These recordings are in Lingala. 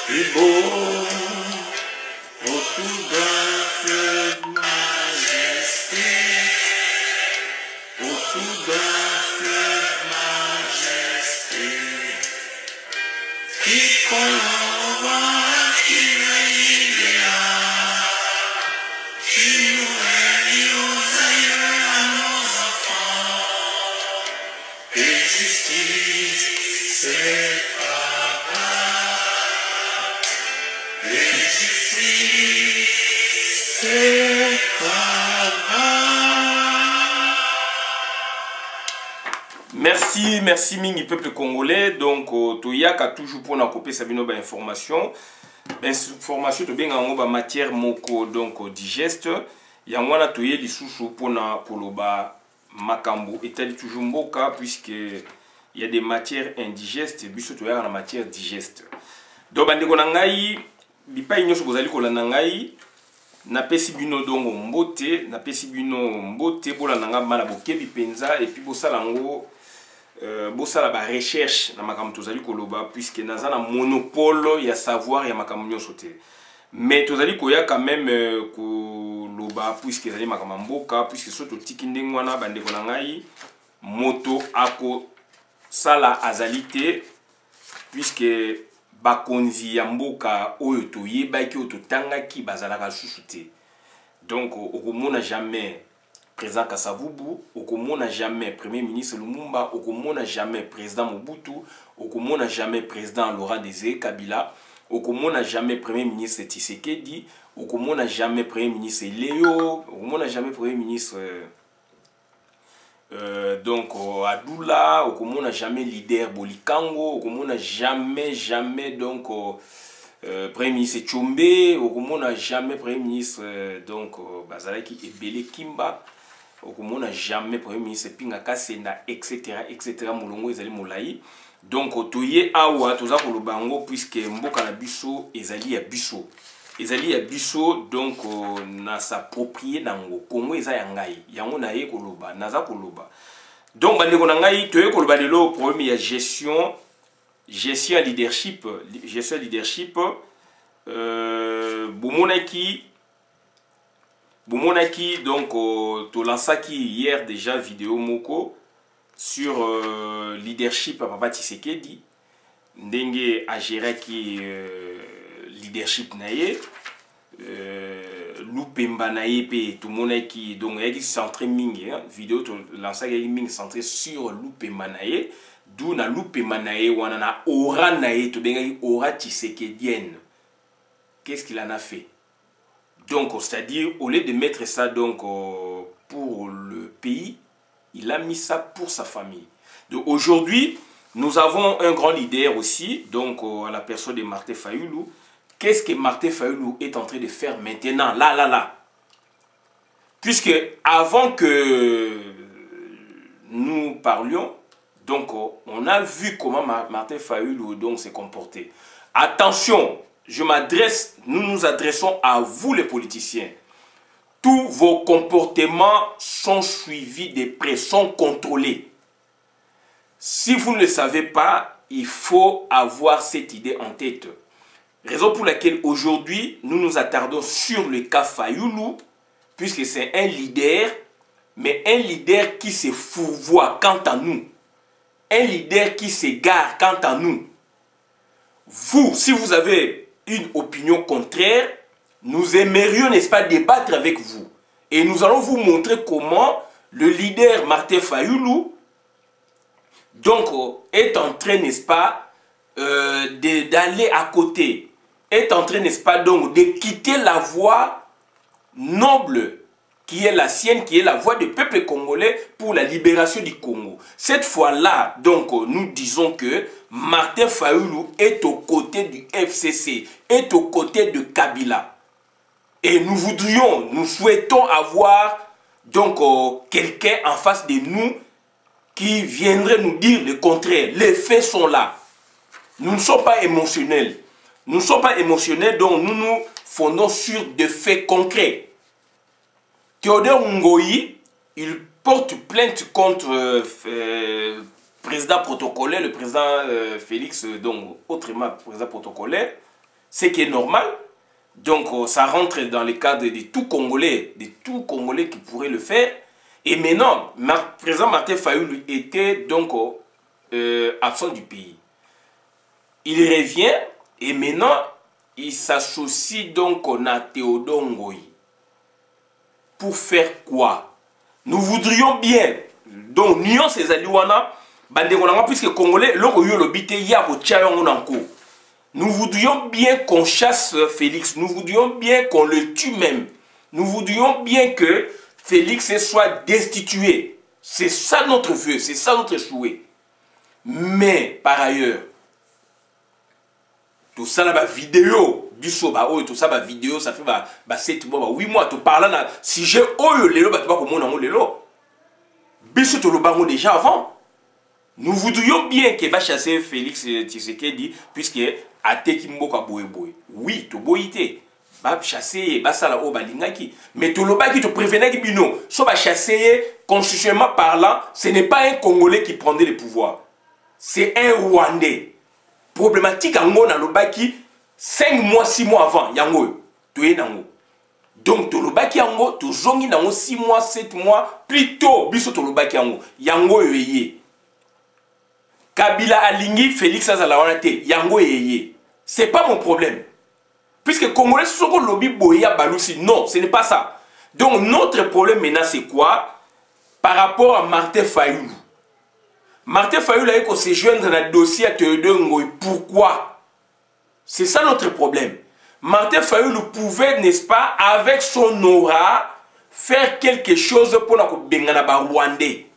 et beau, oh tout d'un fleuve majesté, oh tout d'un fleuve majesté, qui colore, qui réunira, qui nous réunit aux aïeux à nos enfants, et justice, c'est merci mingi peuple congolais. Donc toyaka toujours pour na copier sabino ba information to benga ngo ba matière moko donc digeste yango na toye lisusu pour na koloba makambo etali toujours mboka puisque il y a des matières indigestes biso toyaka na matière digeste. Donc bandeko na ngai bipai nyonso bozali kolanda ngai na pesi bino dongo mbote na pesi bino mbote bolanda nga mala bokebi penza et puis bosala ngo bosala ba recherche na makambo tozali koloba puisque naza na monopole ya savoir ya makambo nyonso te mais tozali koya quand même koloba puisque ezali makambo mboka puisque soto tiki ndenge wana bandeko na ngai moto ako sala azali te puisque bakonzi ya mboka oyo toyebaki oyo totangaki bazalaka susu te. Donc okomona jamais président Kasavubu, okomona jamais premier ministre Lumumba, okomona jamais président Mobutu, okomona jamais président Laurent Désiré Kabila, okomona jamais premier ministre Tshisekedi, okomona jamais premier ministre Léo, okomona jamais premier ministre donc Adula, okomona jamais leader Bolikango, okomona jamais donc premier ministre Tchombe, okomona jamais premier ministre donc Bazalaki Ebele Kimba, okomona jamais premier ministre Pinga Kasenda, etc. Mulongo ezali molai. Donc toye awa toza koloba ngo puisque mboka na biso ezali ya biso. Ezali ya biso donc na s'approprier nango. Kongo eza ya ngai. Yango na ye koloba, naza koloba. Donc bandeko na ngai toye koloba lelo problème ya gestion leadership Bomonaki donc to lansaki hier déjà vidéo moko sur leadership à Papa Tshisekedi ndenge agéraki leadership na ye Lupemba na ye pe to monaki donc yaki centré mingi vidéo to lansaki mingi centré sur Lupemba na ye d'où na Lupemba na ye wana na aura na ye to bengaki aura tshisekedienne. Qu'est-ce qu'il en a fait? Donc c'est-à-dire au lieu de mettre ça donc pour le pays, il a mis ça pour sa famille. Donc aujourd'hui, nous avons un grand leader aussi, donc à la personne de Martin Fayulu. Qu'est-ce que Martin Fayulu est en train de faire maintenant, là? Puisque avant que nous parlions, donc on a vu comment Martin Fayulu donc s'est comporté. Attention, nous nous adressons à vous les politiciens. Tous vos comportements sont suivis de près, sont contrôlés. Si vous ne le savez pas, il faut avoir cette idée en tête. Raison pour laquelle aujourd'hui, nous nous attardons sur le cas Fayulu, puisque c'est un leader, mais un leader qui se fourvoie quant à nous. Un leader qui s'égare quant à nous. Vous, si vous avez une opinion contraire, nous aimerions, n'est-ce pas, débattre avec vous. Et nous allons vous montrer comment le leader Martin Fayulu donc est en train, n'est-ce pas, d'aller à côté, est en train, n'est-ce pas, donc de quitter la voie noble qui est la sienne, qui est la voie du peuple congolais pour la libération du Congo. Cette fois-là, donc, nous disons que Martin Fayulu est aux côtés du FCC, est aux côtés de Kabila. Et nous souhaitons avoir donc quelqu'un en face de nous qui viendrait nous dire le contraire. Les faits sont là. Nous ne sommes pas émotionnels. Nous ne sommes pas émotionnels, donc nous nous fondons sur des faits concrets. Théodore Ngoyi, il porte plainte contre le président protocolaire, le président Félix, donc autrement président protocolaire, ce qui est normal. Donc, ça rentre dans le cadre de tout Congolais qui pourrait le faire. Et maintenant, président Martin Fayulu était donc absent du pays. Il revient et maintenant, il s'associe donc à Théodore Ngoyi. Pour faire quoi? Nous voudrions bien, donc, nous ces aliwana, puisque Congolais, nous voudrions bien qu'on chasse Félix, nous voudrions bien qu'on le tue même. Nous voudrions bien que Félix soit destitué. C'est ça notre vœu, c'est ça notre souhait. Mais, par ailleurs, tout ça, la vidéo, du soba, tout ça, la vidéo, ça fait 7 mois, 8 mois, tu parles, si j'ai eu le lot, tu vas comme le lot. Bissou, tu le déjà avant. Nous voudrions bien qu'il va chasser Félix Tshisekedi, puisque a teki mboka boye boye. Oui, tu boyité. Va chasser, va sala o balingaki. Mais tu l'as qui te prévenait qui bino. So va chasser, constitutionnellement parlant, ce n'est pas un Congolais qui prendrait le pouvoir. C'est un Rwandais. Problématique en gros dans le baki 5 mois, 6 mois avant. Yango, tu es nango. Donc tu le baki yango, tu zongi nango 6 mois, 7 mois, plutôt biso tu le baki yango. Yango yeye. Kabila alingi, Félix Azalawanate, yango yeye. C'est pas mon problème. Puisque Congolais sont lobby boya balousi. Non, ce n'est pas ça. Donc notre problème maintenant c'est quoi? Par rapport à Martin Fayulu. Martin Fayulu a se joindre dans le dossier à Théodore Ngoyi. Pourquoi? C'est ça notre problème. Martin Fayulu pouvait, n'est-ce pas, avec son aura, faire quelque chose pour la Bengana Rwandais.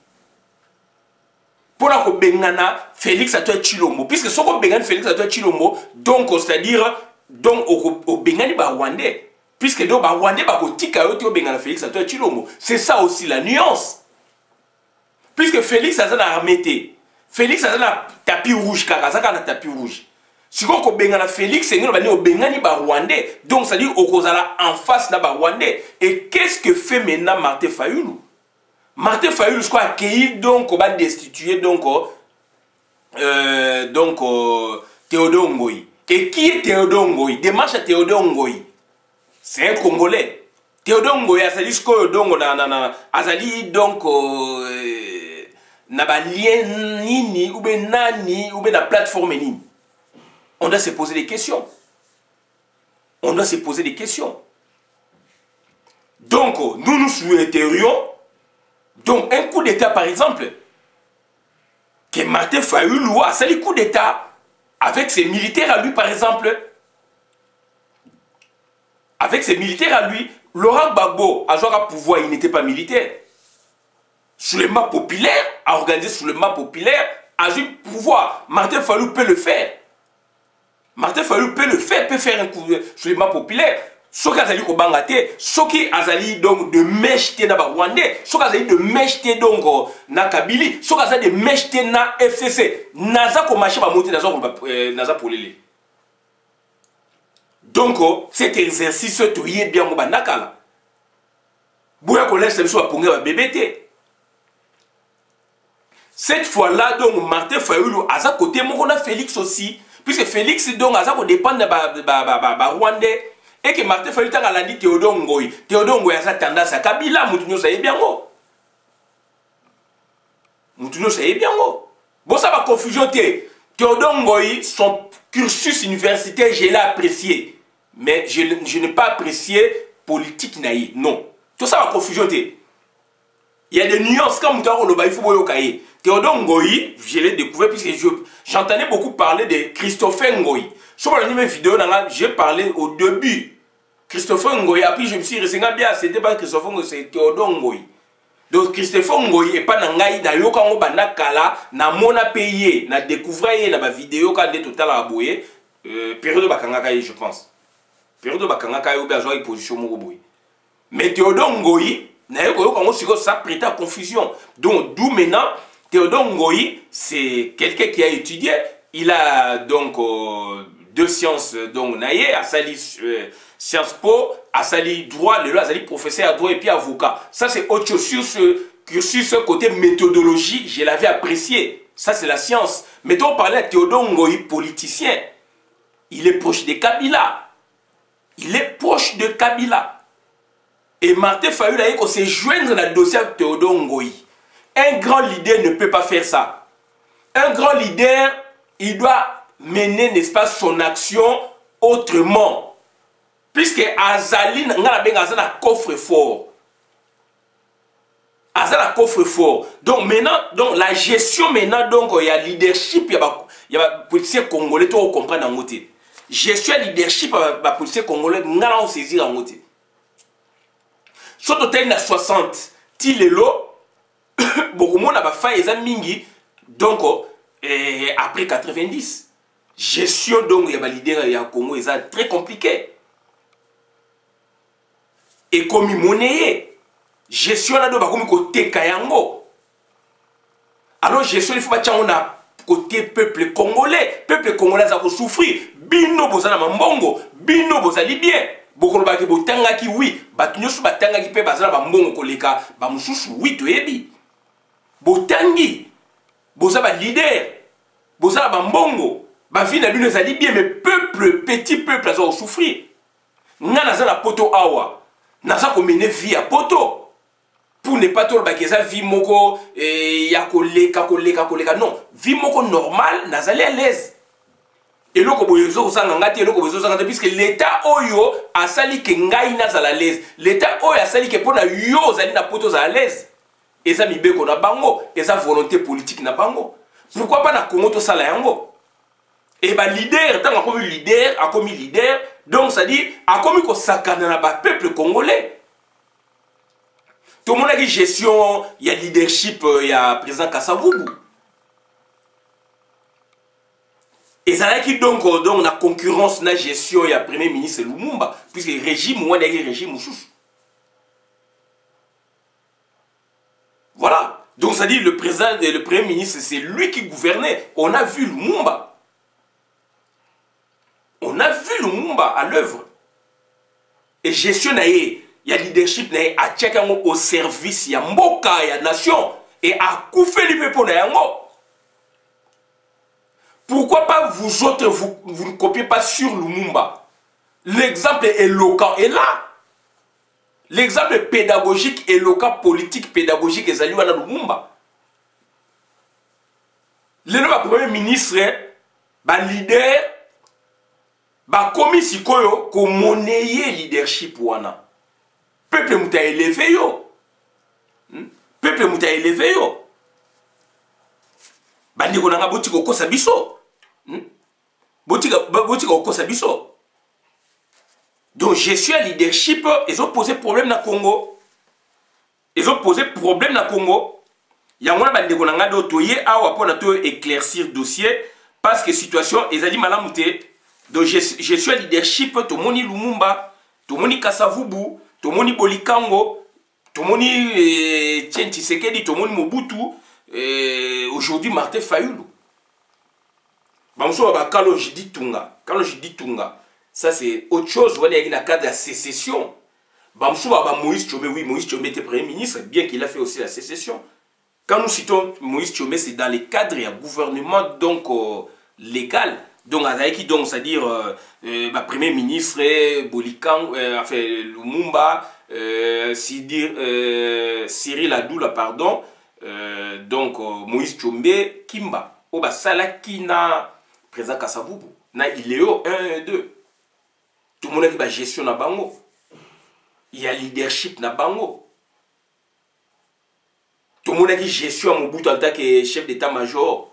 Pour la Bengana Félix Antoine Tshilombo. Puisque ce qu'on Bengana Félix Antoine Tshilombo, donc c'est-à-dire donc au Bengani Rwandais. Puisque donc Rwandais bakotika yo to Bengana Félix Antoine Tshilombo. C'est ça aussi la nuance. Puisque Félix a un armée, Félix a un tapis rouge, car il a un tapis rouge. Si on a Félix, c'est un Bengani Rwandais. Donc ça dit qu'on en face de Rwandais. Et qu'est-ce que fait maintenant Martin Fayulu? Martin Fayulu, je crois, accueilli donc, on va destituer donc Théodore Ngoyi. Et qui est Théodore Ngoyi? Démarche à Théodore Ngoyi. C'est un Congolais. Théodore Ngoyi, Azali donc na ba lien nini ou ben nani ou ben la plateforme nini. On doit se poser des questions. On doit se poser des questions. Donc nous nous souhaiterions donc un coup d'état par exemple que Martin Fayulu a sali coup d'état avec ses militaires à lui par exemple. Avec ses militaires à lui, Laurent Gbagbo a joué à pouvoir, il n'était pas militaire. Sur le map populaire, à organiser sur le map populaire, a joué pouvoir. Martin Fayulu peut le faire. Martin Fayulu peut le faire, peut faire un coup sur le map populaire. Ce qui a zali kobangate, ce qui a zali donc de mècheté na Rwandais, ce qui a zali de mècheté donc na Kabili, ce qui a zali de mècheté na FCC. Naza ko marché ba monter naza polele. Donc cet exercice tu y est bien mo banakala. Boya ko laisse biso ba ponga ba BBT. Cette fois-là, donc, Martin Fayulu, à sa côté, on a Félix aussi. Puisque Félix, donc, à sa côté, dépend de Rwandais. Et que Martin Fayulu, a dit Théodore Ngoyi. Théodore Ngoyi a sa tendance à Kabila, Moutounio, ça y est bien, go. Moutounio, ça y est bien, go. Bon, ça va confusion, Théodore Ngoyi, son cursus universitaire, je l'ai apprécié. Mais je n'ai pas apprécié politique naïve. Non. Tout ça va confusion, Il y a des nuances comme il faut boyokaye. Théodore Ngoyi, je l'ai découvert puisque j'entendais beaucoup parler de Christopher Ngoyi. Sur la même vidéo, j'ai parlé au début. Christopher Ngoyi, après je me suis resté bien, c'était pas Christopher Ngoyi, c'est Théodore Ngoyi. Donc Christopher Ngoyi et pas Nangaï, d'ailleurs quand on a kala, na mona payé, na découvert na vidéo quand est total à boyer, période de Bakangakaye, je pense. Période de Bakangakaye, ou bien une position Mogoboy. Mais Théodore Ngoyi, ça prête à confusion. Donc, d'où maintenant, Théodore Ngoyi, c'est quelqu'un qui a étudié. Il a donc 2 sciences, donc naïe, à sali Sciences Po, à sali droit, à sali professeur à droit et puis avocat. Ça, c'est autre chose. Sur ce cursus, côté méthodologie, je l'avais apprécié. Ça, c'est la science. Mais on parlait à Théodore Ngoyi, politicien. il est proche de Kabila. Il est proche de Kabila. Et Martin Fayulu a dit qu'on s'est joindre dans le dossier de Théodore Ngoï. Un grand leader ne peut pas faire ça. Un grand leader, il doit mener, n'est-ce pas, son action autrement. Puisque Azali n'a un coffre-fort. Azali coffre-fort. Donc maintenant, la gestion maintenant, donc il y a leadership, il y a policier congolais, tout on comprend dans côté. Gestion leadership, il y a policier congolais, on a saisi en côté. Surtout il y a 60, Tilelo, beaucoup de monde a fait des mingi, donc après 90. Gestion donc il y a leader il y a Congo, c'est très compliqué. Et comme monnaie, gestion là donc comme côté Kayango. Alors gestion il faut pas on a côté peuple congolais ça va souffrir. Bino bozana mambongo, bino bozali bien. Beaucoup de botanga ki oui, batunyo su batanga ki pe bazala bambongo koleka, ba mususu oui to yebi. Botangi, boza ba leader, boza ba mbongo, ba vie na bino ezali bien mais peuple, petit peuple aza ko souffrir. Nga naza na poto awa, naza ko mener vie à poto. Pour ne pas trop bakeza vie moko ya koleka non, vie moko normal nazali à l'aise. Et loko boyezo kozanga ngati eloko boyezo kozanga puisque l'état oyo asali ke ngai nazala à l'aise. L'état oyo asali ke pona yo zali na poto za à l'aise. Et ça mibeko na bango, et ça volonté politique na bango. Pourquoi pas na Congo to sala yango? Et ba leader, tant a commis leader, donc ça dit a commis ko sakana na ba peuple congolais. Tout le monde a dit gestion, il y a leadership, il y a président Kasavubu. Et ça a qui donc la concurrence na gestion, il y a premier ministre Lumumba, puisque le régime ou un régime sous. Voilà. Donc ça dit le président et le premier ministre, c'est lui qui gouvernait. On a vu Lumumba. On a vu Lumumba à l'œuvre. Et gestion il y a leadership à tchèque au service, il y a mboka, il y a nation. Et à koufer les peuples yango. Pourquoi pas vous autres, vous ne copiez pas sur Lumumba? L'exemple éloquent est là. L'exemple pédagogique, éloquent, politique, pédagogique, est allé à Lumumba. Le premier ministre, le leader, commis si koyo, ko monnayer leadership wana. Peuple mouta élevé yo. Peuple mouta élevé yo. Bandi ko nanga boti ko kosa biso. Boti ko kosa biso. Donc, gestion et leadership, ils ont posé problème dans le Congo. Ils ont posé problème dans le Congo. Il y a un peu de éclaircir le dossier parce que la situation est malamouté. Donc, gestion et leadership, tout le monde Lumumba, tout le monde Kasavubu, tout le monde Bolikango, tout le monde Tien Tshisekedi, tout le monde Mobutu, aujourd'hui Martin Fayulu. Quand je dis Tunga, ça c'est autre chose. Voilà, il y a le cas de la sécession. Moïse Tchomé, oui, Moïse Tchomé était premier ministre, bien qu'il a fait aussi la sécession. Quand nous citons Moïse Tchomé, c'est dans les cadres et un gouvernement donc légal. Donc, c'est-à-dire premier ministre, Bolikan, enfin Lumumba, Cyril Adoula, pardon, donc Moïse Tchomé, Kimba, Oba Salakina, président Kasavubu, na Iléo 1 et 2. Tout le monde a dit la gestion na bango. Il y a leadership na bango. Tout le monde a dit gestion à Mobutu en tant que chef d'état-major.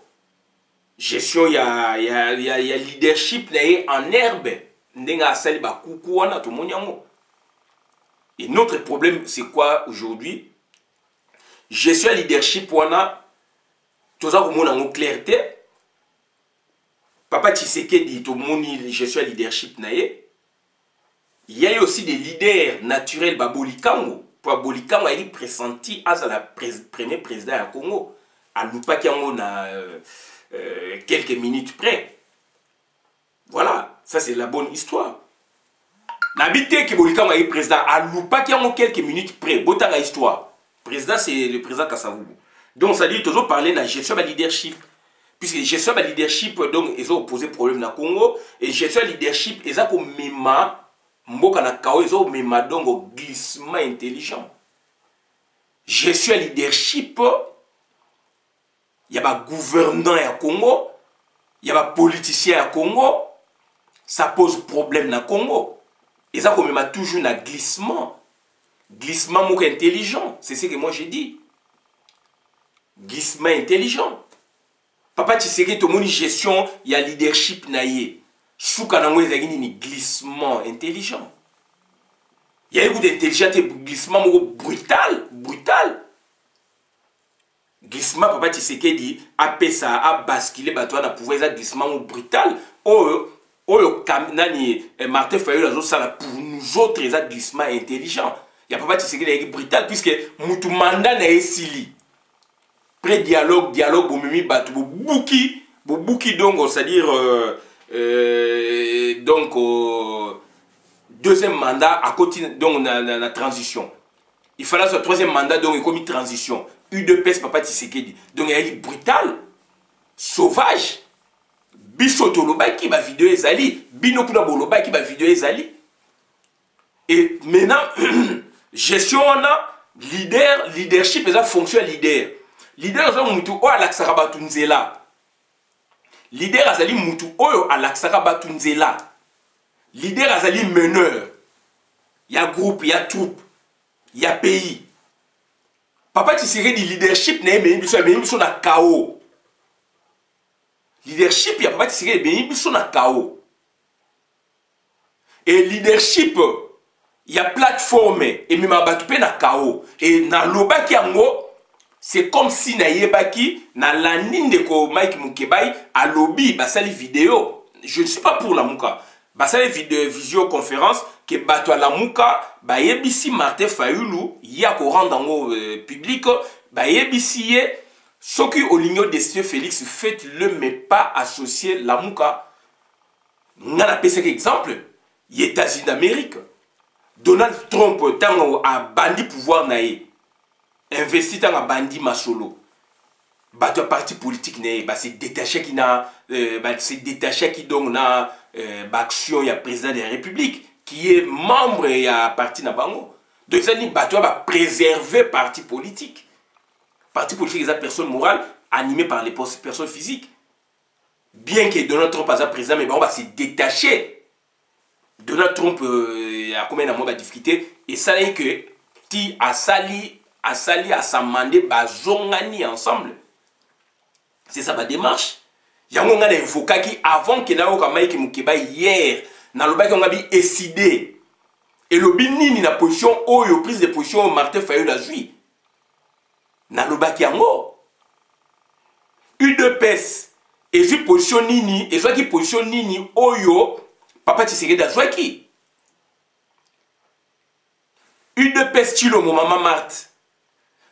Gestion, il y a leadership en herbe. Ndenga asali ba kukuana tout le monde yango. Et notre problème c'est quoi aujourd'hui? Gestion leadership wana tout ça comme on a clarté. Papa Tshisekedi tout le monde gestion leadership naie. Il y a aussi des leaders naturels, Bolikango. Pour Bolikango, il est pressenti à la premier président du Congo. À Lupakiango, quelques minutes près. Voilà, ça c'est la bonne histoire. N'habitez que Bolikango est président. À Lupakiango, quelques minutes près. Botanga histoire. Président, c'est le président Kasavubu. Donc, ça dit toujours parler de la gestion de leadership. puisque gestion de leadership donc ils ont posé problème na Congo et gestion de leadership ils ont mema mboka na kao ils ont mema donc glissement intelligent. Gestion de leadership il y a pas gouvernant à Congo, il y a pas politicien à Congo, ça pose problème na Congo. Et ça comme même toujours na glissement moko intelligent, c'est ce que moi j'ai dit. Glissement intelligent. Papa Tshisekedi to moni gestion, il y a leadership na ye. Souka nango ezaki ni glissement intelligent. Il y a beaucoup d'intelligence et glissement brutal. Glissement, papa Tshisekedi a pesa, a basculé, bateau na pouvoir ça glissement brutal. Martin Fayulu ça pour nous autres, ça glissement intelligent. Il y a papa Tshisekedi qui est brutal puisque mutu mandat na esili. Pré-dialogue, bomimi bateau, bouki donc, c'est-à-dire deuxième mandat à côté donc la transition. Il fallait ce troisième mandat donc il commis transition. UDPS papa Tshisekedi. Donc il est brutal, sauvage. Bisoto lobaki ba vidéo ezali, bino kuna bolobaki ba vidéo ezali. Et maintenant gestion on a leadership ça fonction leader. Leader ça mutu o alaksaka batu nzela. Leader azali mutu oyo alaksaka batu nzela. Leader azali meneur. Il y a groupe, il y a troupe, il y a pays. Papa Tshisekedi leadership na biso na chaos. Leadership il y a papa Tshisekedi biso na chaos. Et leadership il y a plateforme et même batu pe na chaos. Et na lobaki yango c'est comme si na yebaki na landing de ko Mike Mukebai a lobby basali vidéo. Je ne suis pas pour la muka. Basali visioconférence que bato la muka ba yebisi Martin Fayulu ya ko rendre public ba yebisi ye soki oligno de Félix faites-le mais pas associer la muka. Ngana pese exemple, les États-Unis d'Amérique. Donald Trump tango a bandi pouvoir nae. Investi dans un bandit masolo. Bateau parti politique né, c'est détaché qui n'a, c'est détaché qui donc na action il y a président de la République qui est membre et a parti na bango. Donc ça dit bateau va préserver parti politique. Parti politique c'est une personne morale animée par les personnes physiques. Bien que Donald Trump soit président mais bon va se détacher. Donald Trump a combien de mois de difficulté et ça est que ti a sali à s'amender bazongani ensemble. C'est ça ma démarche. Yango nga na avocat qui avant que na oka Mike Mukebai hier na lobaki on a bi décidé et le binini na position oyo prise de position Martin Fayulu a joué. Na lobaki yango UDPS et ju position nini et qui position nini oyo papa Tshisekedi a joué qui UDPS Chilo mo maman Marthe.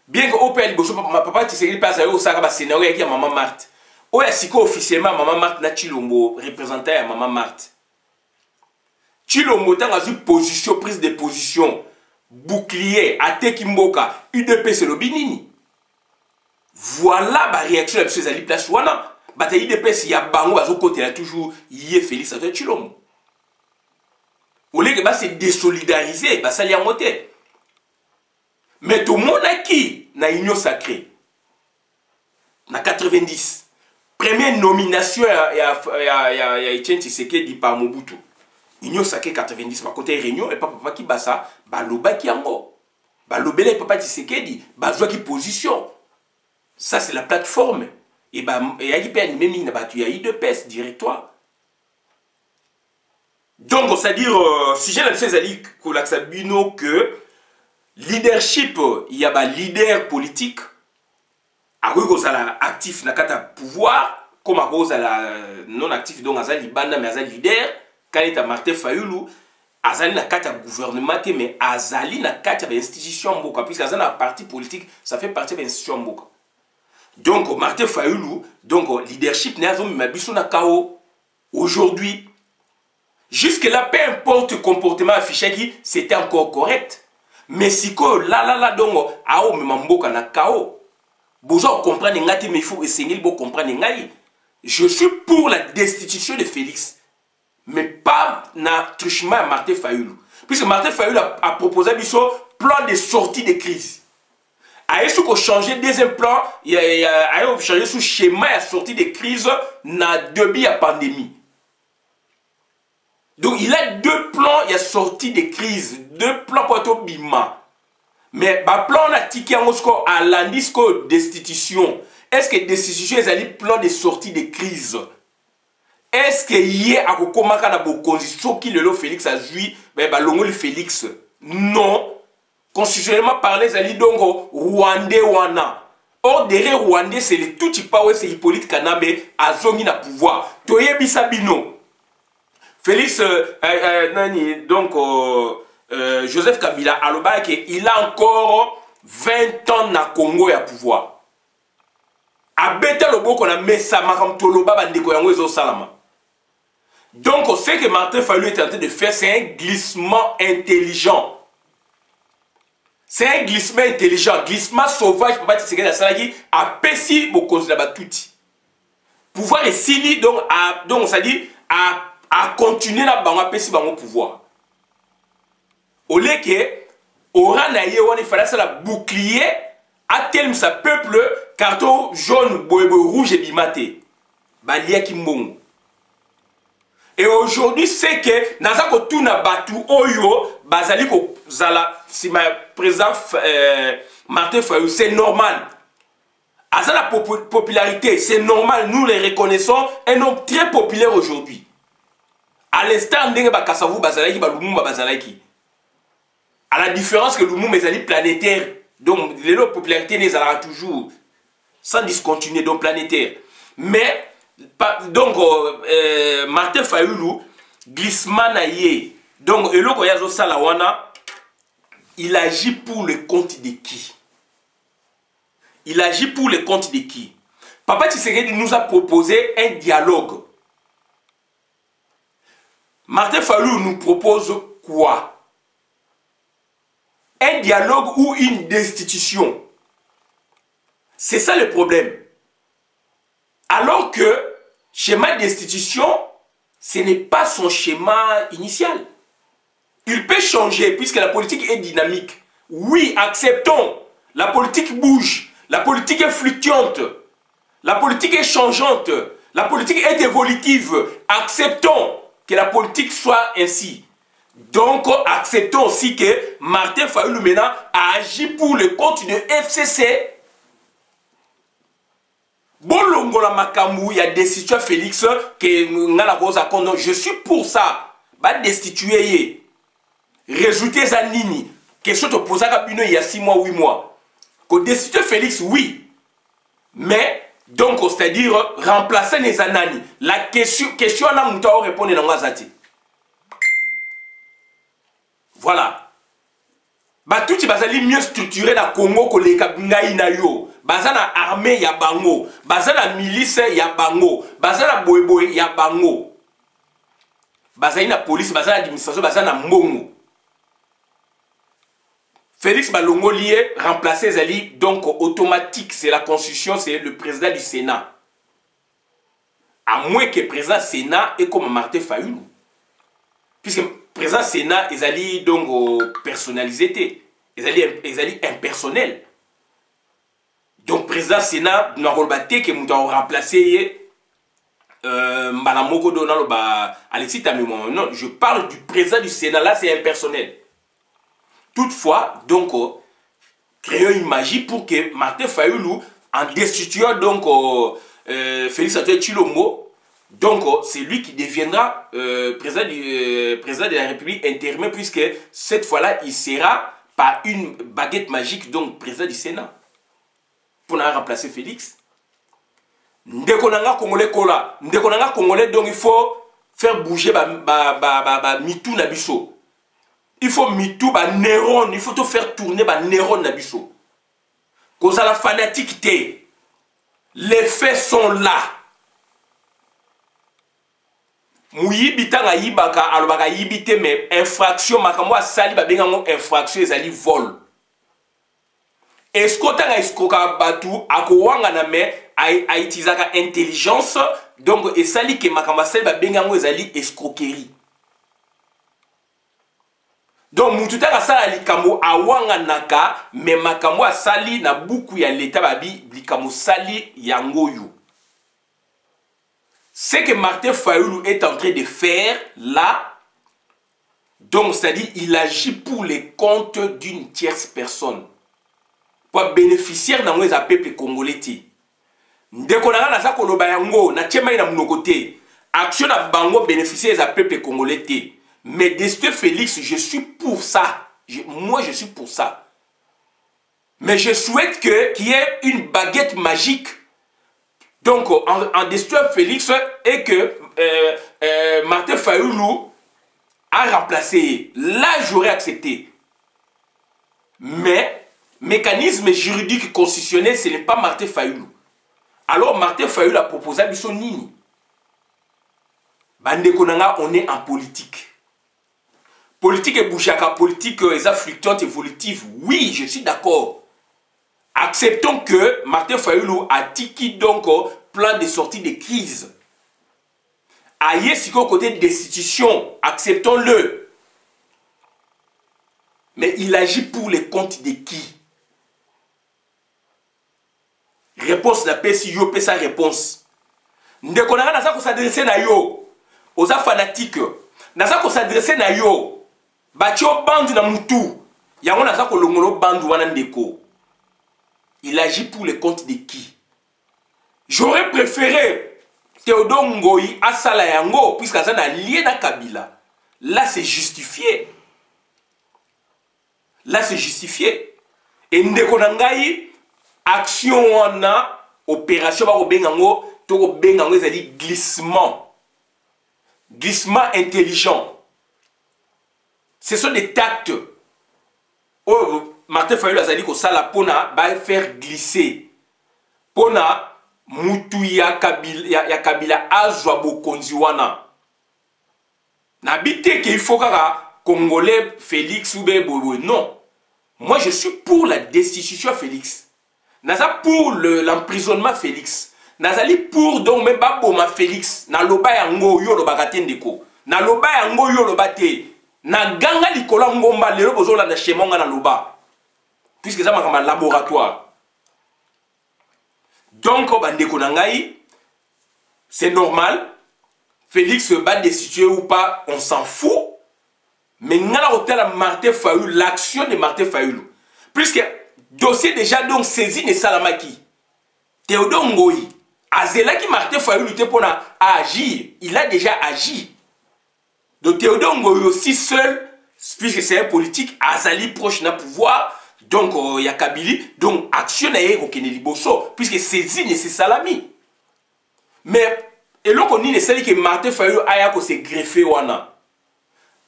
Bien que OPL Bosso papa Tshisekedi passe au Saka scénario avec maman Marthe. Oya siko officiellement maman Marthe na Chilombo représentant à maman Marthe. Chilombo tanga une position prise de position bouclier attaque Mboka UDPS le binini. Voilà la réaction de ces ali place wana. Bataille UDPS ya bango bazo côté là toujours yé Félix à Chilombo. Au lieu que ba se désolidariser, ba sali en moté. Mais tout le monde a qui na union sacrée. Na 90. Première nomination à Etienne Tshisekedi par Mobutu. Union sacrée 90 par côté réunion et papa qui basa baloba qui ango. Balobele papa Tshisekedi bazwa qui position. Ça c'est la plateforme et a qui peut animer mina batu ya IDPS directoire. Donc c'est-à-dire si j'ai la ali Kolaksabino que leadership, il y a un leader politique. Après, actif dans le pouvoir, comme non actif, donc il y a un leader. Quand il y a Martin Fayulu, il y a un gouvernement, mais il y a une institution. Puisque il y a un parti politique, ça fait partie de l'institution. Donc, Martin Fayulu, donc leadership, il y a un chaos. Aujourd'hui, jusque-là, peu importe le comportement affiché, c'était encore correct. Mais si ko la dongo ao me mamboka na kao. Bozo comprendre ngati mais il faut essayer de comprendre ngai. Je suis pour la destitution de Félix, mais pas na truchement à Martin Fayulu. Puisque Martin Fayulu a proposé un plan de sortie de crise. Il faut changer deuxième plan, il faut changer ce schéma de sortie de crise na début de la pandémie. Donc il a deux plans, il y a sortie de crise, deux plans pour être bima. Mais le plan a tiqué à l'indisco destitution. Est-ce que destitution est un plan de sortie de crise? Est-ce qu'il y a un constitution qui le Félix a joué, le Félix? Non. Constitutionnellement parlé, c'est donc Rwandais wana. Or derrière Rwandais, c'est le tout type c'est Hippolyte Kanabe à zongi na pouvoir. Toye bisabino. Félix donc Joseph Kabila aloba que il a encore 20 ans na Congo ya pouvoir. Abeta lobo qu'on a mis ça makam toloba bandeko yango ezo salama. Donc ce que Martin Fayulu est en train de faire, c'est un glissement intelligent. C'est un glissement intelligent, glissement sauvage pour battre la salagi à pessi au cause de la batuti. Pouvoir est sili donc ça dit à continuer la banque à pessi bango pouvoir. Au lieu que aura naïe on il fallait ça la bouclier à tel sa peuple carton jaune rouge et bimaté. Balia kimbongo. Et aujourd'hui, c'est que Nazako Tuna Batu Oyo, Bazali ko Zala, si ma président Martin Fayulu, c'est normal. À ça la popularité, c'est normal, nous les reconnaissons, un homme très populaire aujourd'hui. À l'instant, Ndenge Bakasavu Bazalaki, Lumumba Bazalaki. À la différence que Lumumba est planétaire, donc les popularités les aura toujours sans discontinuer, donc planétaire. Mais donc Martin Fayulu glissement naïe donc eloko yazo salawana il agit pour le compte de qui? Il agit pour le compte de qui? Papa Tshisekedi nous a proposé un dialogue. Martin Fayulu nous propose quoi? Un dialogue ou une destitution? C'est ça le problème. Alors que schéma de destitution, ce n'est pas son schéma initial. Il peut changer puisque la politique est dynamique. Oui, acceptons. La politique bouge. La politique est fluctuante. La politique est changeante. La politique est évolutive. Acceptons que la politique soit ainsi. Donc, acceptons aussi que Martin Fayulu maintenant a agi pour le compte de FCC. Bolongola makambu, il y a destitué Félix que je suis pour ça. Va destituer. Résulter ça nini. Question te poser à il y a 6 mois, 8 mois. Que destituer Félix, oui. Mais, donc, c'est-à-dire remplacer les anani. La question on a mouta répondre dans Wazati. Voilà. Bah tout il va mieux structuré dans Congo que les kabingaï na yo. Bazana armée ya bango, bazana milice ya bango, bazana boyboy ya bango. Bazana police, bazana administration, bazana mbongo. Félix Balongo lié remplacer Zali donc automatique, c'est la constitution, c'est le président du Sénat. À moins que le président du Sénat est comme Martin Fayulu. Puisque le président du Sénat est allé donc personnalisé, est allé impersonnel. Donc, président Sénat, nous avons remplacé Mbalamoko Donalo Alexis Tamimo. Non, je parle du président du Sénat, là c'est impersonnel. Toutefois, donc, créons une magie pour que Martin Fayulu, en destituant donc Félix Antoine Tshilombo, donc c'est lui qui deviendra président de la République intérimaire, puisque cette fois-là, il sera par une baguette magique, donc président du Sénat. Pour remplacer Félix. Ndekonanga Congolais kola. Ndekonanga Congolais, donc il faut faire bouger mitou nabiso. Il faut mitou ba neurones, il faut tout faire tourner ba neurones nabiso. Cause à la fanaticité. Les faits sont là. Mouyibi tanga yibaka alobaka yibite mais infraction makamwa sali ba bengango infraction ezali vol. Est-ce que tu as batu akowanga na me aitizaka intelligence donc esali ke makambo asali babengi yango ezali escroquerie. Donc mutu taka sala likambo awanga naka me makambo asali na buku ya leta babi likambo sali yango yo. Ce que Martin Fayulu est en train de faire là, donc c'est-à-dire il agit pour les comptes d'une tierce personne. Pour bénéficier dans les peuple congolais. Ndeko na na zako loba yango na chema ina mnokote. Action na bango bénéficier des peuple congolais. Mais Destin Félix, je suis pour ça. Moi je suis pour ça. Mais je souhaite qu'il y ait une baguette magique. Donc en Destin Félix et que Martin Fayulu a remplacé. Là j'aurais accepté. Mais mécanisme juridique constitutionnel, ce n'est pas Martin Fayulu. Alors Martin Fayulu a proposé à Bisson Nini. Bande Konanga, on est en politique. Politique et boujaka, politique fluctuante, évolutive. Oui, je suis d'accord. Acceptons que Martin Fayulu a tiki donc plan de sortie de crise. Aïe, si côté destitution, acceptons-le. Mais il agit pour les comptes de qui? Réponse la paix si yo paie sa réponse. Ndeko nanga naza ko s'adresser na yo. Oza fanatique. Naza ko s'adresser na yo. Batio bandu na mutu. Yango naza ko longolo bandu wana ndeko. Il agit pour les comptes de qui? J'aurais préféré Théodore Ngoyi asala yango puisque ça n'a lié na Kabila. Là c'est justifié. Là c'est justifié. Et ndeko nangai action on a opération ba bengango to bengango ezali glissement intelligent. Ce sont des tacts. Oh, Martin Fayulu azali ko sala pona ba faire glisser pona mutu ya Kabila azwa bokonzi wana na bité que il faut kaka congolais Félix ou Bebobo. Non, moi je suis pour la destitution Félix. Naza pour l'emprisonnement Félix. Nazali pour donc même baboma Félix. Na loba yango yo loba ndeko. Na loba yango yo loba te. Na ganga likola ngomba lelo bozola na chemonga na loba. Puisque ça ma laboratoire. Donc bandeko nangai c'est normal. Félix va destituer ou pas, on s'en fout. Mais ngala hôtel Martin Fayulu, l'action de Martin Fayulu. Puisque dossier déjà donc saisi ne Salamaki. Théodore Ngoyi. Azela qui Martin Fayulu était pour agir. Il a déjà agi. Donc Théodore Ngoyi aussi seul, puisque c'est un politique, Azali proche d'un pouvoir. Donc il y a Kabili. Donc action n'a eu aucun liboso. Puisque saisi ne Salami. Mais et là qu'on dit que Martin Fayulu a se greffé wana.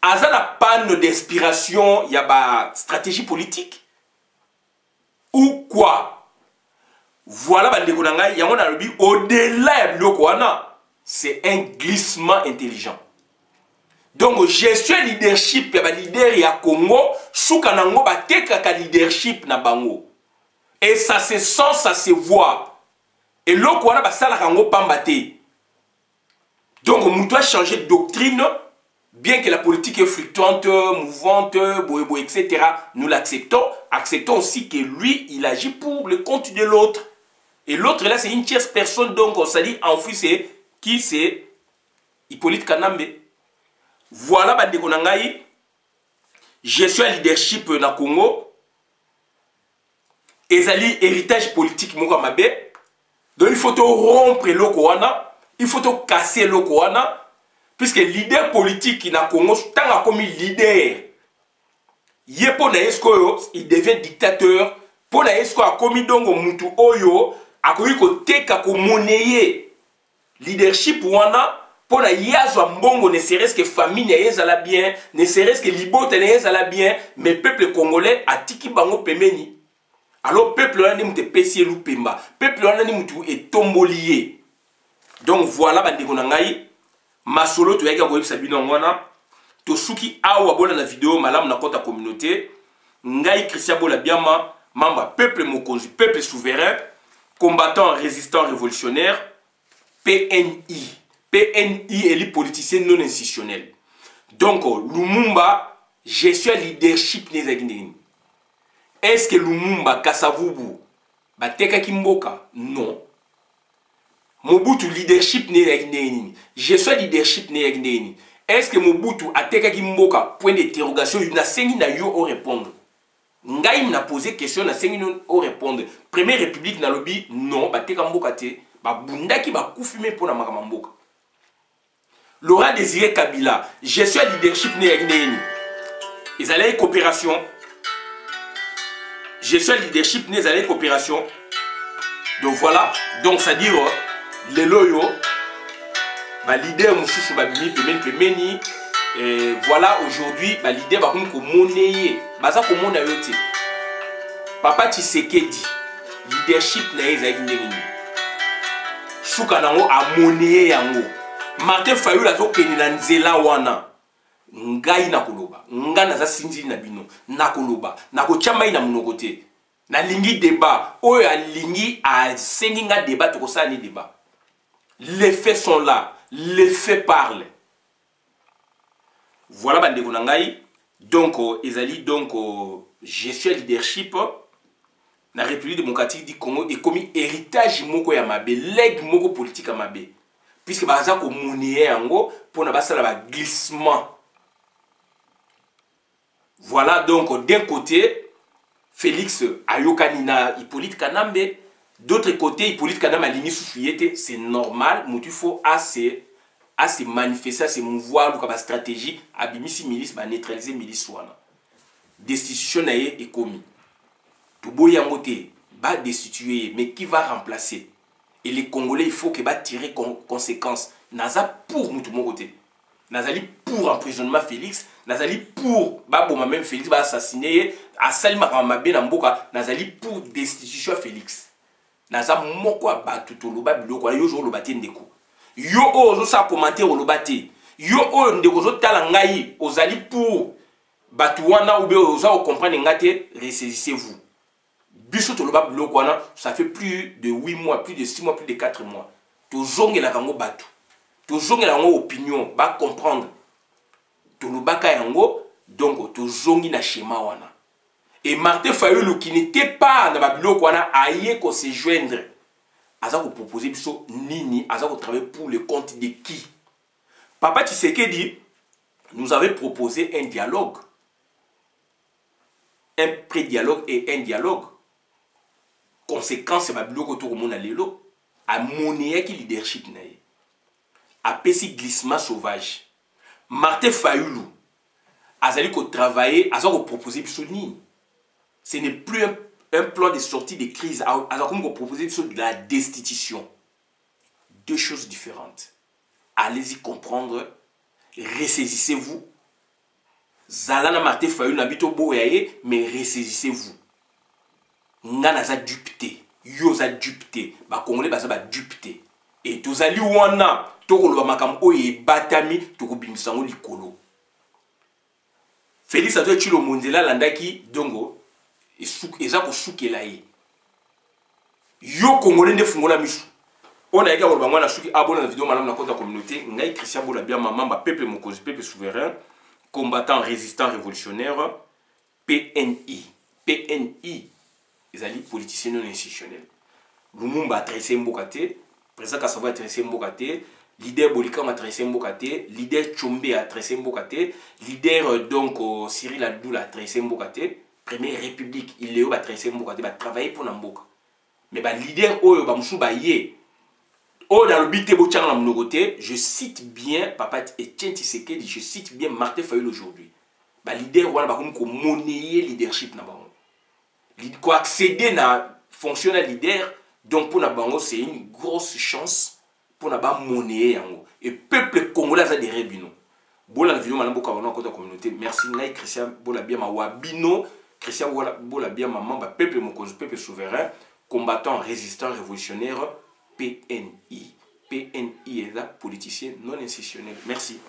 Azana panne d'inspiration, il y a ba stratégie politique. Ou quoi? Voilà, au-delà, c'est un glissement intelligent. Donc, gestion leadership, il y a leader ya Congo, soukanango ba tekaka leadership na bango. Et ça se sent, ça se voit. Et l'autre, on a ça la rango pambate. Donc, on doit changer de doctrine. Bien que la politique est fluctuante, mouvante, etc., nous l'acceptons. Acceptons aussi que lui, il agit pour le compte de l'autre. Et l'autre, là, c'est une tierce personne. Donc, on s'est dit, enfoui, c'est qui? C'est Hippolyte Kanambe. Voilà, bandeko nangai. Gestion leadership na Congo. Ezali héritage politique Moukamabe. Donc, il faut rompre le Koana. Il faut casser le Koana. Puisque le leader politique qui n'a Congo, tant comme leader, il devient dictateur. Pour la esko a commis donc mutu oyo, a commis ko teka ko monnayer leadership wana. Pour la yazo mbongo ne serait-ce que famille ne la bien, ne serait-ce que libote ne la bien, mais peuple congolais a tiki bango pemeni. Alors peuple là ni mute pesier lu pemba, peuple là ni mutu est tombolié. Donc voilà bandeko nangai. Masolo to yaka ko sabino ngona to suki awa bona na vidéo malamu na kota communauté ngai Christian Bola Biama membre peuple mokonzi peuple souverain combattant résistant révolutionnaire PNI. PNI est le politicien non institutionnel. Donc, Lumumba, gestion leadership n'est pas. Est-ce que Lumumba, Kasavubu, Bateka Kimboka? Non. Mobutu leadership n'est pas. Gestion leadership n'est pas. Est-ce que Mobutu a Teka Kimboka? Point d'interrogation, il n'a pas yo répondre. Ngai m'a posé question, na sengi o répondre. Première république na lobby, non, Bateka Mboka te, ba bundaki ba kufime pour na makamamboka. Laurent Désiré Kabila, gestion leadership n'est. Ils allaient coopération. Gestion leadership n'est allaient coopération. Donc voilà, donc ça dit les loyaux, ma leader Moussou Babimi Pemeni. Et voilà aujourd'hui, ma leader va comme monnayer. Baza comme on a yoté. Papa Tshisekedi, leadership n'est pas. Soukanango a monnayer yango. Martin Fayulu a tokeni na nzela wana. Ngai na koloba. Nga na za sinzi na bino. Na koloba. Na kochama ina munokote. Na lingi débat. Oyo a lingi a sengi nga débat to kosa ni débat. Les faits sont là. Les faits parlent. Voilà bandeko na ngai. Donc ezali donc gestion leadership na République démocratique du Congo et comme héritage moko ya mabe, leg moko politique ya mabe. Puisque baza ko monnaie yango pour na basala ba glissement. Voilà donc d'un côté Félix ayokani na Hippolyte Kanambe, d'autre côté Hippolyte Kanambe a ligné sous c'est normal, il faut assez manifester, à se mouvoir, donc à stratégie, à bimisi milice, à neutraliser milice wana. Destitution est commis. Tout beau yangote, va destituer, mais qui va remplacer? Et les Congolais, il faut que va tirer conséquences. Naza pour nous tout mon côté. Nazali pour emprisonnement Félix, Nazali pour baboma même Félix va assassiner, à Salima Ramabé Namboka, Nazali pour destitution Félix. Naza moko abatu to loba biloko yo jo loba ndeko. Yo ozo sa commenter o loba te. Yo o ndeko zo tala ngai ozali pour batu wana ou be oza o comprendre ngate, ressaisissez-vous. Biso to loba biloko wana, ça fait plus de 8 mois, plus de 6 mois, plus de 4 mois. To zongela kango batu. To zongela kango opinion, ba comprendre. To lobaka yango, donc to zongi na schéma wana. Et Martin Fayulu qui n'était pas dans Babylone, a eu qu'à se joindre. Aza ko proposer biso nini, aza ko travailler pour le compte de qui? Papa Tshisekedi nous avait proposé un dialogue. Un pré-dialogue et un dialogue. Conséquence, Babylone ko to komona lelo a monnaie qui leadership nae. A pesi glissement sauvage. Martin Fayulu azali ko travailler, aza ko proposer biso nini. Ce n'est plus un plan de sortie de crise. Alors, comme vous proposez de la destitution. Deux choses différentes. Allez-y comprendre. Ressaisissez-vous. Zalana Martin Fayulu n'habite boyaye, mais ressaisissez-vous. Ngana za dupté. Yo za dupté. Ba Congolais ba za dupté. Et tous ali wana. Toko lo makam oye batami. Toko bimisango likolo. Félix Antoine Tshilo Monzela landaki dongo. Eza ko sukela ye yo Congolais nde fungola misu ona yeka ko bangwana suki abona na vidéo malamu na compte communauté ngai Christian Bolabia mamba peuple mokozi peuple souverain combattant résistant révolutionnaire PNI ezali politicien non institutionnel Lumumba a tressé mbokate président Kassava a tressé mbokate leader Bolika a tressé mbokate leader Tshombe a tressé mbokate leader donc Cyril Adoula a tressé mbokate Première République, il est au tracé mbokate ba travailler pour Namboka. Mais ba leader oyo ba musu ba ye. O dans le bité bo tchanga na mnogote, je cite bien Papa Etienne Tshisekedi, je cite bien Martin Fayulu aujourd'hui. Ba leader wana ba ko monnayer leadership na bango. Ko accéder na fonction de leader, donc pour na bango c'est une grosse chance pour na ba monnayer yango. Et peuple congolais a des rebino. Bola la vidéo malamboka wana ko ta communauté. Merci ngai Christian Bolabia ma wabino. Christian Bolabia maman peuple mokozi peuple souverain combattant résistant révolutionnaire PNI est là politicien non institutionnel. Merci.